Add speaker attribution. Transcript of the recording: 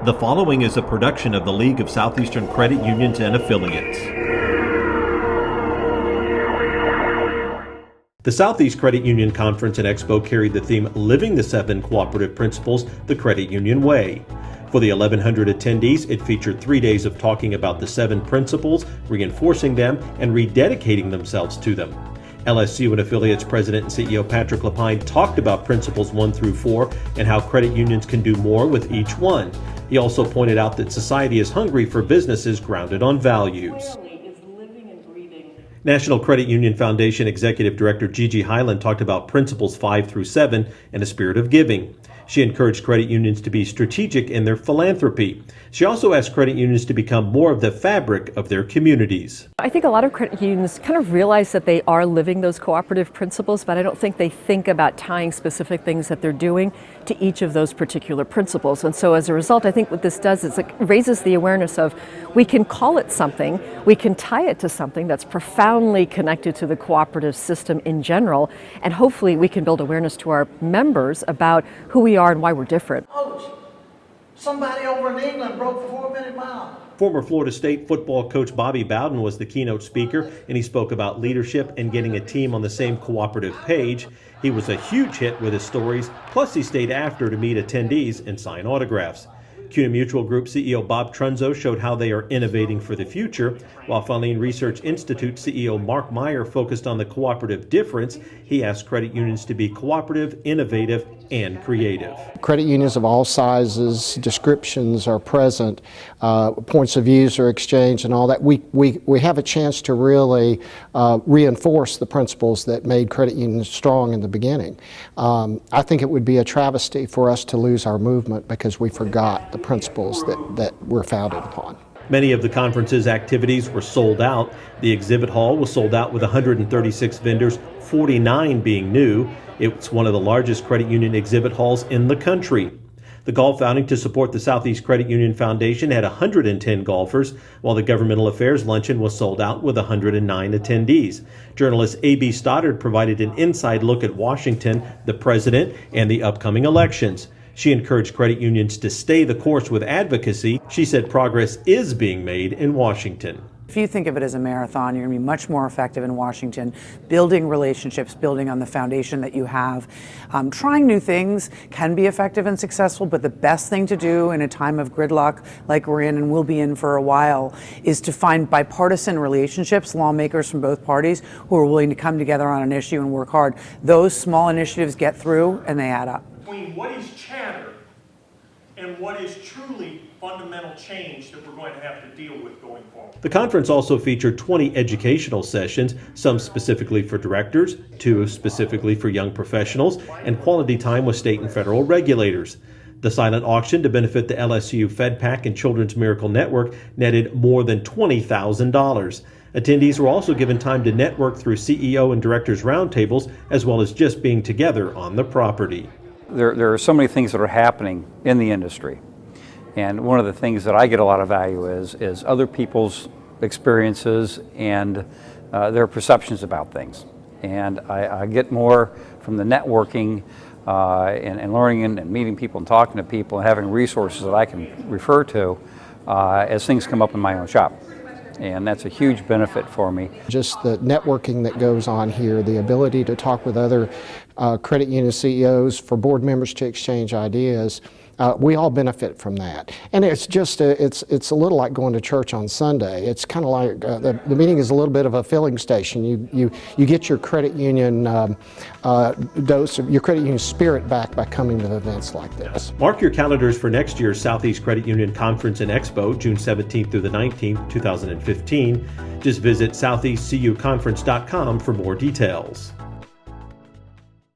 Speaker 1: The following is a production of the League of Southeastern Credit Unions and Affiliates. The Southeast Credit Union Conference and Expo carried the theme Living the 7 Cooperative Principles the Credit Union Way. For the 1,100 attendees, it featured 3 days of talking about the 7 principles, reinforcing them, and rededicating themselves to them. LSU and Affiliates President and CEO Patrick Lapine talked about principles 1 through 4 and how credit unions can do more with each one. He also pointed out that society is hungry for businesses grounded on values. National Credit Union Foundation Executive Director Gigi Highland talked about principles 5 through 7 and a spirit of giving. She encouraged credit unions to be strategic in their philanthropy. She also asked credit unions to become more of the fabric of their communities.
Speaker 2: I think a lot of credit unions kind of realize that they are living those cooperative principles, but I don't think they think about tying specific things that they're doing to each of those particular principles. And so as a result, I think what this does is it raises the awareness of we can call it something, we can tie it to something that's profoundly connected to the cooperative system in general, and hopefully we can build awareness to our members about who we are and why we're different.
Speaker 3: Somebody over in England broke the 4-minute mile.
Speaker 1: Former Florida State football coach Bobby Bowden was the keynote speaker, and he spoke about leadership and getting a team on the same cooperative page. He was a huge hit with his stories, plus he stayed after to meet attendees and sign autographs. CUNA Mutual Group CEO Bob Trunzo showed how they are innovating for the future, while Faline Research Institute CEO Mark Meyer focused on the cooperative difference. He asked credit unions to be cooperative, innovative, and creative.
Speaker 4: Credit unions of all sizes, descriptions are present, points of views are exchanged and all that. We have a chance to really reinforce the principles that made credit unions strong in the beginning. I think it would be a travesty for us to lose our movement because we forgot the principles that we're founded upon.
Speaker 1: Many of the conference's activities were sold out. The exhibit hall was sold out with 136 vendors, 49 being new. It's one of the largest credit union exhibit halls in the country. The golf outing to support the Southeast Credit Union Foundation had 110 golfers, while the Governmental Affairs Luncheon was sold out with 109 attendees. Journalist A.B. Stoddard provided an inside look at Washington, the president, and the upcoming elections. She encouraged credit unions to stay the course with advocacy. She said progress is being made in Washington.
Speaker 5: If you think of it as a marathon, you're going to be much more effective in Washington, building relationships, building on the foundation that you have. Trying new things can be effective and successful, but the best thing to do in a time of gridlock like we're in and will be in for a while is to find bipartisan relationships, lawmakers from both parties who are willing to come together on an issue and work hard. Those small initiatives get through and they add up.
Speaker 6: Between what is chatter and what is truly fundamental change that we're going to have to deal with going forward.
Speaker 1: The conference also featured 20 educational sessions, some specifically for directors, 2 specifically for young professionals, and quality time with state and federal regulators. The silent auction to benefit the LSU FedPAC and Children's Miracle Network netted more than $20,000. Attendees were also given time to network through CEO and directors roundtables, as well as just being together on the property.
Speaker 7: There are so many things that are happening in the industry, and one of the things that I get a lot of value is other people's experiences and their perceptions about things. And I get more from the networking and learning and meeting people and talking to people and having resources that I can refer to as things come up in my own shop. And that's a huge benefit for me.
Speaker 4: Just the networking that goes on here, the ability to talk with other credit union CEOs, for board members to exchange ideas, we all benefit from that. And it's just it's a little like going to church on Sunday. It's kind of like the meeting is a little bit of a filling station. You get your credit union dose of your credit union spirit back by coming to events like this.
Speaker 1: Mark your calendars for next year's Southeast Credit Union Conference and Expo, June 17th through the 19th, 2015. Just visit southeastcuconference.com for more details.